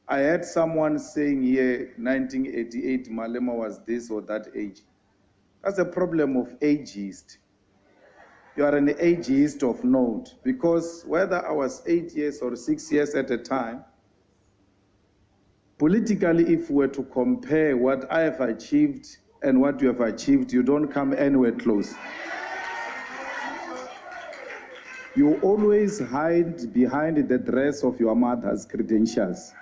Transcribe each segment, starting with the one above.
I heard someone saying here, 1988, Malema was this or that age. That's a problem of ageist. You are an ageist of note, because whether I was 8 years or 6 years at a time, politically, if we were to compare what I have achieved and what you have achieved, you don't come anywhere close. You always hide behind the dress of your mother's credentials.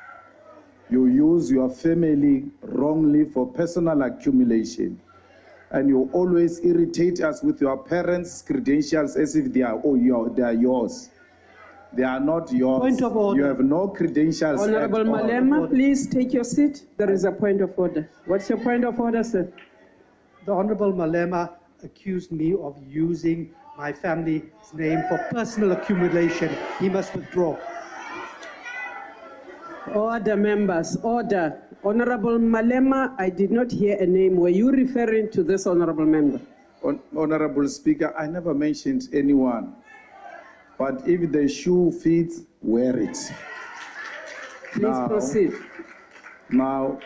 You use your family wrongly for personal accumulation. And you always irritate us with your parents' credentials as if they are yours. They are not yours. Point of order. You have no credentials. Honorable Malema, please take your seat. There is a point of order. What's your point of order, sir? The Honorable Malema accused me of using my family's name for personal accumulation. He must withdraw. Order, members, order. Honorable Malema, I did not hear a name. Were you referring to this honorable member? Honorable Speaker, I never mentioned anyone. But if the shoe fits, wear it. Please proceed. Now,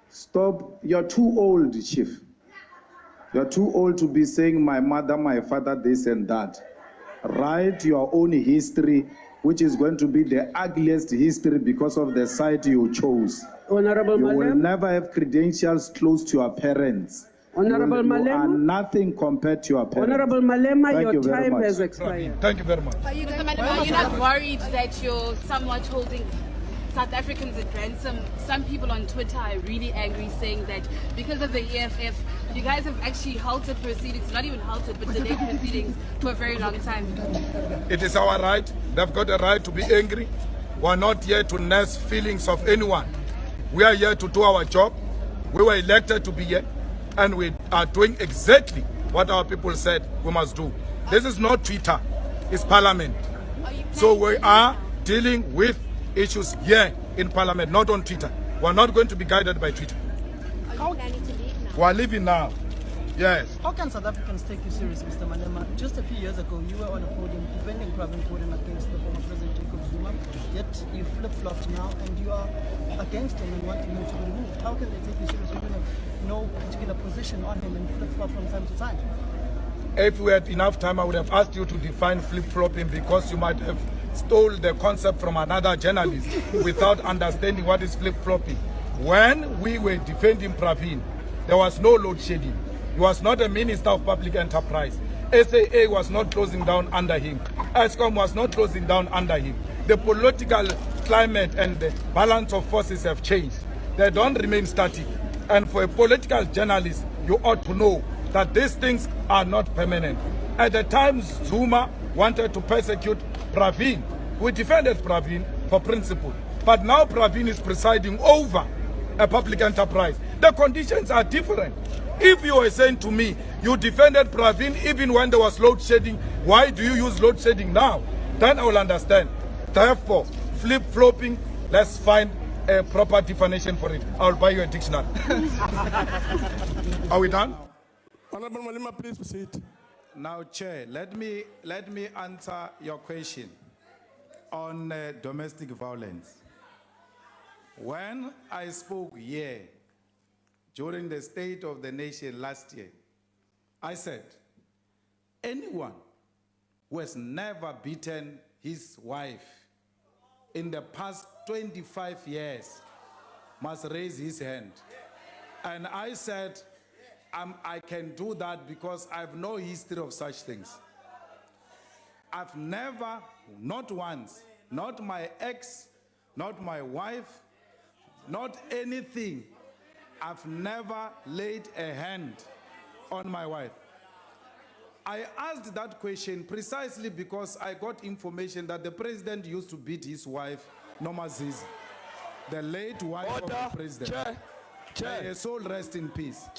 stop. You're too old, Chief. You're too old to be saying my mother, my father, this and that. Write your own history, which is going to be the ugliest history because of the side you chose. Honorable You Malema. will never have credentials close to your parents. Honorable You Malema. are nothing compared to your parents. Honorable Malema, Thank your you very time much. has expired. Thank you very much. Mr. Malema, are you not worried that you're somewhat holding South Africans at ransom? Some people on Twitter are really angry, saying that because of the EFF, you guys have actually halted proceedings, not even halted, but delayed proceedings for a very long time. It is our right. They've got a right to be angry. We're not here to nurse feelings of anyone. We are here to do our job. We were elected to be here, and we are doing exactly what our people said we must do. This is not Twitter, it's Parliament. So we are dealing with issues here in Parliament, not on Twitter. We're not going to be guided by Twitter. Are you planning to leave now? We're leaving now. Yes. How can South Africans take you serious, Mr. Malema? Just a few years ago, you were on a podium defending Pravin Gordhan against the former President Jacob Zuma, yet you flip-flopped now and you are against him and wanting him to be removed. How can they take you serious when you have no particular position on him and flip-flop from time to time? If we had enough time, I would have asked you to define flip-flopping, because you might have stole the concept from another journalist without understanding what is flip-flopping. When we were defending Pravin, there was no load shedding. He was not a Minister of Public Enterprise. SAA was not closing down under him. ESCOM was not closing down under him. The political climate and the balance of forces have changed. They don't remain static. And for a political journalist, you ought to know that these things are not permanent. At the time Zuma wanted to persecute Pravin, we defended Pravin for principle. But now Pravin is presiding over a public enterprise. The conditions are different. If you were saying to me, you defended Pravin even when there was load shedding, why do you use load shedding now? Then I will understand. Therefore, flip-flopping, let's find a proper definition for it. I will buy you a dictionary. Are we done? Honorable Malema, please proceed. Now, Chair, let me answer your question on domestic violence. When I spoke here during the State of the Nation last year, I said, anyone who has never beaten his wife in the past 25 years must raise his hand. And I said, I can do that because I have no history of such things. I've never, not once, not my ex, not my wife, not anything, I've never laid a hand on my wife. I asked that question precisely because I got information that the president used to beat his wife, Noma Zizi, the late wife of the president. May her soul rest in peace.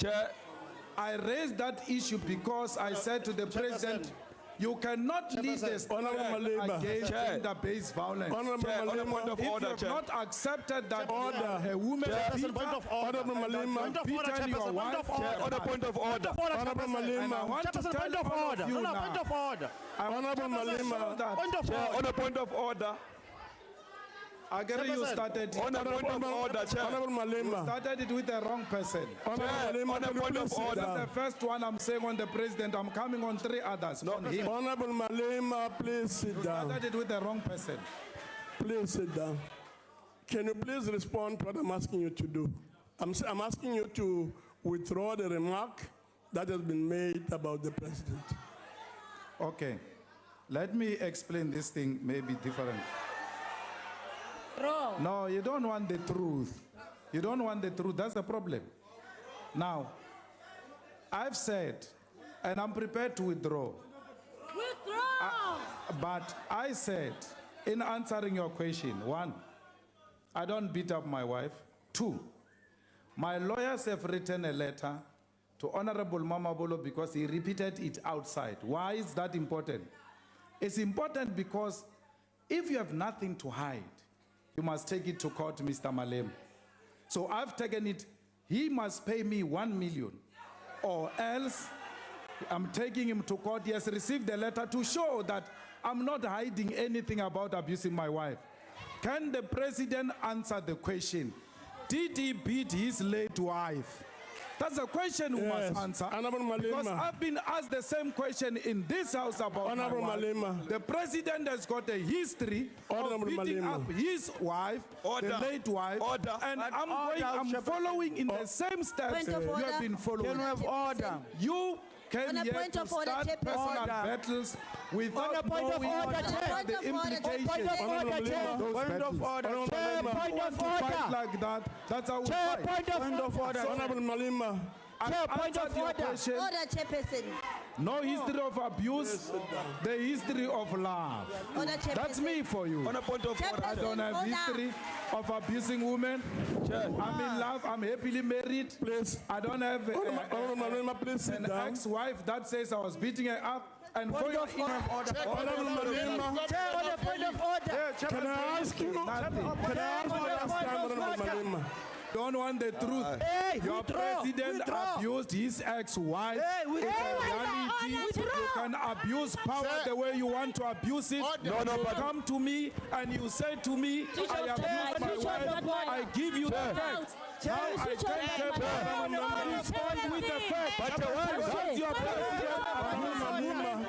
I raised that issue because I said to the president, you cannot lead the state against gender-based violence. If you have not accepted that a woman beaten your wife, On a point of order. Honorable Malema. I want to tell all of you now. Honorable Malema. that On a point of order. Agari, you started. On a point of order, Chair. Honorable Malema. Started it with the wrong person. Honorable Malema, On a can you point please of sit order. down? That's the first one I'm saying on the president. I'm coming on 3 others. On him. Honorable Malema, please sit down. Started it with the wrong person. Please sit down. Can you please respond to what I'm asking you to do? I'm asking you to withdraw the remark that has been made about the president. Okay. Let me explain this thing maybe different. No, you don't want the truth. You don't want the truth. That's the problem. Now, I've said, and I'm prepared to withdraw. But I said, in answering your question, 1, I don't beat up my wife. 2, my lawyers have written a letter to Honorable Mamabolo because he repeated it outside. Why is that important? It's important because if you have nothing to hide, you must take it to court, Mr. Malema. So I've taken it. He must pay me 1 million, or else I'm taking him to court. He has received the letter to show that I'm not hiding anything about abusing my wife. Can the president answer the question? Did he beat his late wife? That's a question we must answer. Honorable Malema. Because I've been asked the same question in this house about Honorable my wife. Malema. The president has got a history Honorable of beating Malema. up his wife, the late wife, and I'm following in the same steps you have been following. Can we have order? You came On a here point to of order, start Chairperson. personal Order. battles without point of knowing order, what Chair. the implications Point of order, Chair. those Point of battles. order. If you Point want of to order. fight like that, that's how we Chair, fight. point of order. Honorable Malema. Chair, point Answered of your order. question. Order, Chairperson. No history of abuse, the history of love. Order, Chairperson. That's me for you. On a point of order. I don't have Order. history of abusing women. I'm in love, I'm happily married. Please. I don't have Honorable Malema, please sit an down. ex-wife that says I was beating her up. And for your Honorable Malema. Chair, on a point of order. Can I ask you? Can I ask you last time, Honorable Malema? don't want the truth. Your president abused his ex-wife. It's a reality. You can abuse power the way you want to abuse it. But come to me and you say to me, I abuse my wife. I give you the facts. Now I take care and respond with the facts. That's your president. That's your president. Honorable Malema.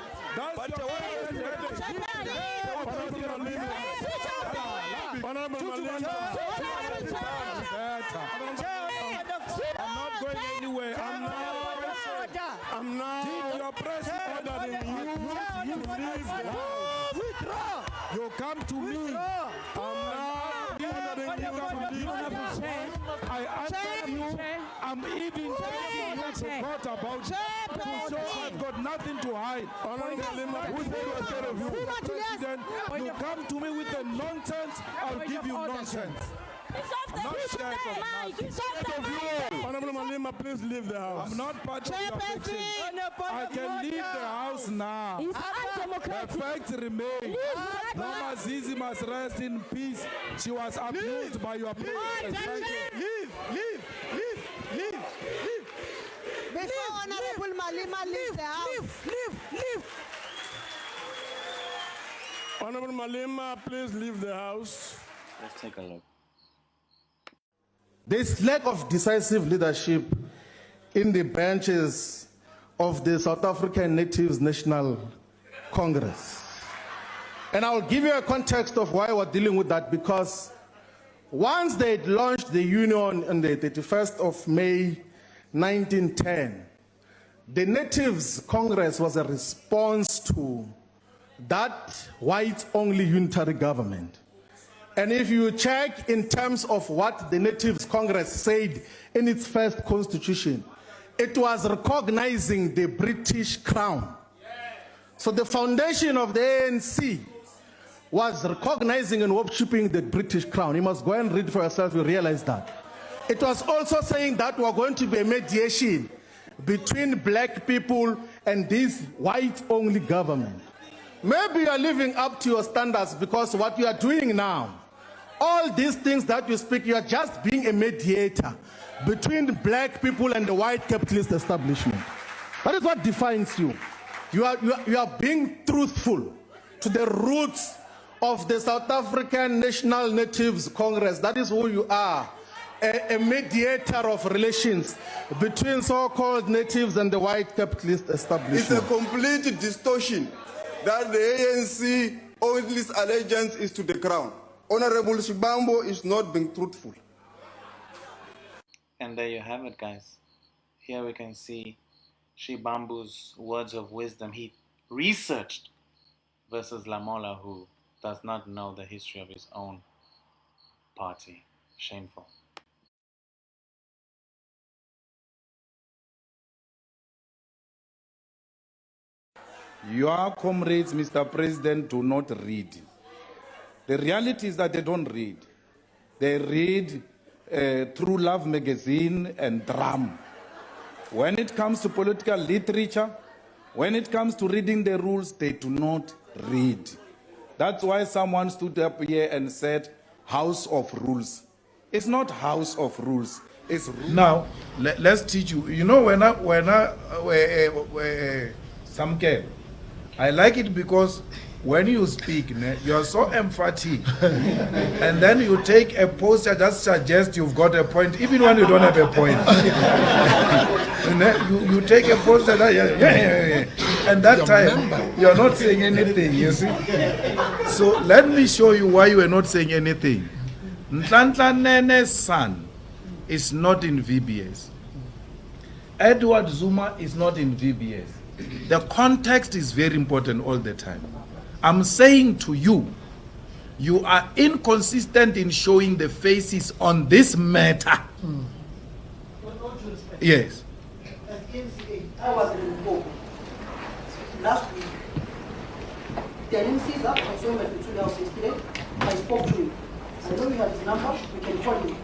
I'm not going anywhere. I'm not Your president ordering you to leave the house. You come to me. I'm not ordering you to leave the house. I answer you. I'm even taking you to court about it. To show I've got nothing to hide. Honorable Malema, who said you are scared of you? President, you come to me with the nonsense, I'll give you nonsense. Not scared of nothing. Honorable Malema, please leave the house. I'm not part of your fiction. I can leave the house now. The facts remain. Mama Zizi must rest in peace. She was abused by your president. Thank you. Leave. Before Honorable Malema leaves the house. Leave. Honorable Malema, please leave the house. Let's take a look. There's lack of decisive leadership in the branches of the South African Natives National Congress. And I'll give you a context of why we're dealing with that, because once they launched the union on the 31st of May 1910, the Natives Congress was a response to that white-only unitary government. And if you check in terms of what the Natives Congress said in its first constitution, it was recognizing the British Crown. So the foundation of the ANC was recognizing and worshipping the British Crown. You must go and read for yourself, you realize that. It was also saying that we're going to be a mediation between black people and this white-only government. Maybe you are living up to your standards, because what you are doing now, all these things that you speak, you are just being a mediator between black people and the white capitalist establishment. That is what defines you. You are being truthful to the roots of the South African National Natives Congress. That is who you are. A mediator of relations between so-called natives and the white capitalist establishment. It's a complete distortion that the ANC only allegiance is to the crown. Honorable Shibambo is not being truthful. And there you have it, guys. Here we can see Shibambo's words of wisdom. He researched versus Lamola, who does not know the history of his own party. Shameful. Your comrades, Mr. President, do not read. The reality is that they don't read. They read True Love magazine and Drum. When it comes to political literature, when it comes to reading the rules, they do not read. That's why someone stood up here and said, House of Rules. It's not House of Rules. It's now, let's teach you. You know, Samke, I like it because when you speak, you are so emphatic. And then you take a poster that suggests you've got a point, even when you don't have a point. you take a poster that, and that time, you're not saying anything, you see. So let me show you why you are not saying anything. Nhlanhla Nene's son is not in VBS. Edward Zuma is not in VBS. The context is very important all the time. I'm saying to you, you are inconsistent in showing the faces on this matter. Yes. I was in Limpopo last week. Daniel Caesar, I saw him at the 2 house yesterday. I spoke to him. I know you have his number, we can call him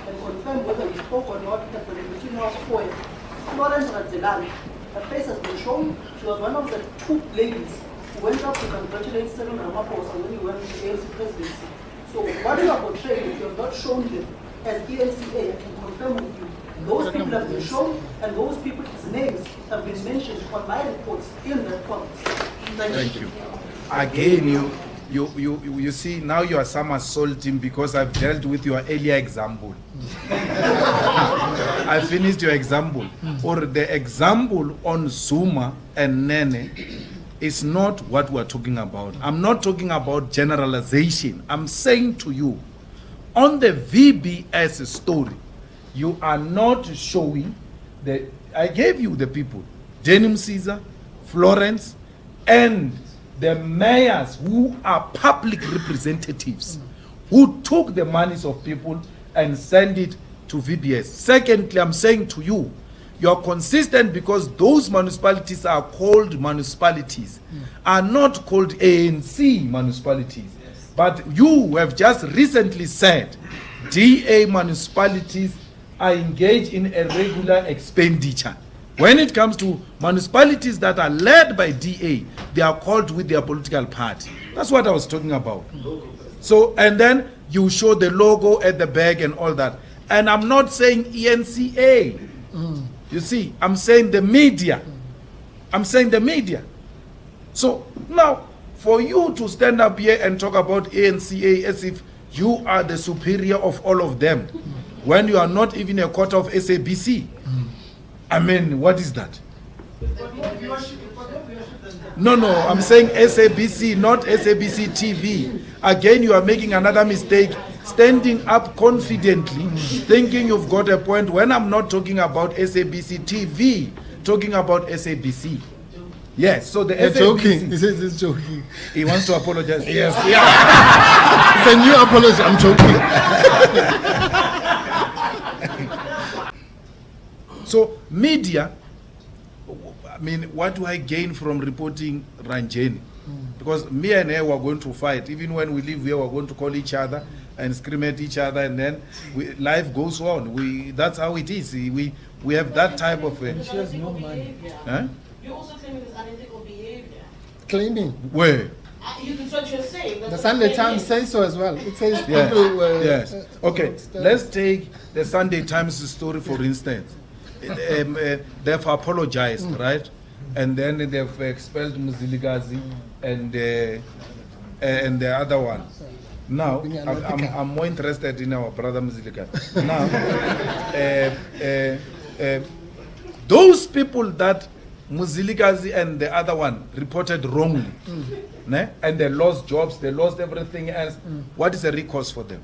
and confirm whether we spoke or not at the 2 house foyer. Florence Radzelani, her face has been shown. She was one of the 2 ladies who went up to congratulate Cyril Ramaphosa when he went to the ANC presidency. So what you are portraying, if you have not shown them as ENCA, I can confirm with you. Those people have been shown, and those people's names have been mentioned on my reports in that conference. Thank you. Again, you see, now you are somersaulting because I've dealt with your earlier example. I finished your example. Or the example on Zuma and Nene is not what we're talking about. I'm not talking about generalization. I'm saying to you, on the VBS story, you are not showing the, I gave you the people, Denim Caesar, Florence, and the mayors who are public representatives, who took the monies of people and sent it to VBS. Secondly, I'm saying to you, you're consistent because those municipalities are called municipalities, are not called ANC municipalities. Yes. But you have just recently said DA municipalities are engaged in a regular expenditure. When it comes to municipalities that are led by DA, they are called with their political party. That's what I was talking about. So, and then you show the logo at the back and all that. And I'm not saying ENCA. You see, I'm saying the media. I'm saying the media. So now, for you to stand up here and talk about ENCA as if you are the superior of all of them, when you are not even a quarter of SABC, I mean, what is that? No, I'm saying SABC, not SABC TV. Again, you are making another mistake, standing up confidently, thinking you've got a point, when I'm not talking about SABC TV, talking about SABC. Yes, so the SABC. Joking. He says he's joking. He wants to apologize. Yes. Yeah. It's a new apology. I'm joking. So media, I mean, what do I gain from reporting Ranjeni? Because me and her were going to fight. Even when we live here, we're going to call each other and scream at each other, and then life goes on. That's how it is. We have that type of. She has no money. Huh? You're also claiming this unethical behavior. Claiming? Where? That's what you're saying. The Sunday Times says so as well. It says yes. people were. Yes. Okay. Let's take the Sunday Times story for instance. They've apologized, right? And then they've expelled Mzilikazi and the other one. Now, I'm more interested in our brother Mzilika. Now, those people that Muzilikazi and the other one reported wrongly, and they lost jobs, they lost everything else, what is the recourse for them?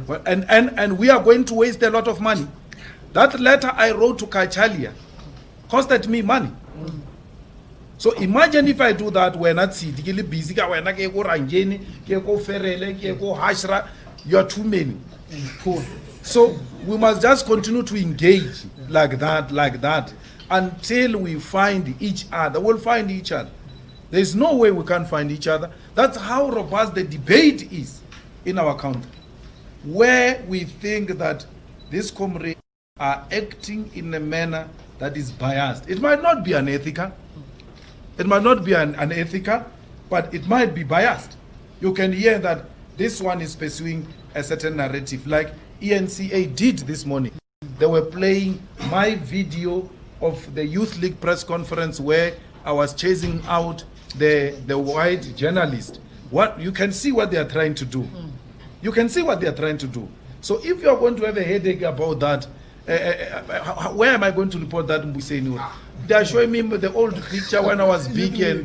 Well, and we are going to waste a lot of money. That letter I wrote to Kachalia costed me money. So imagine if I do that when I see the busy, when I go Ranjeni, go Ferele, go Hashra, you are too many. So we must just continue to engage like that, until we find each other. We'll find each other. There is no way we can't find each other. That's how robust the debate is in our country, where we think that these comrades are acting in a manner that is biased. It might not be unethical. It might not be unethical, but it might be biased. You can hear that this one is pursuing a certain narrative, like ENCA did this morning. They were playing my video of the Youth League press conference where I was chasing out the white journalist. What you can see what they are trying to do. You can see what they are trying to do. So if you are going to have a headache about that, where am I going to report that? They are showing me the old picture when I was big and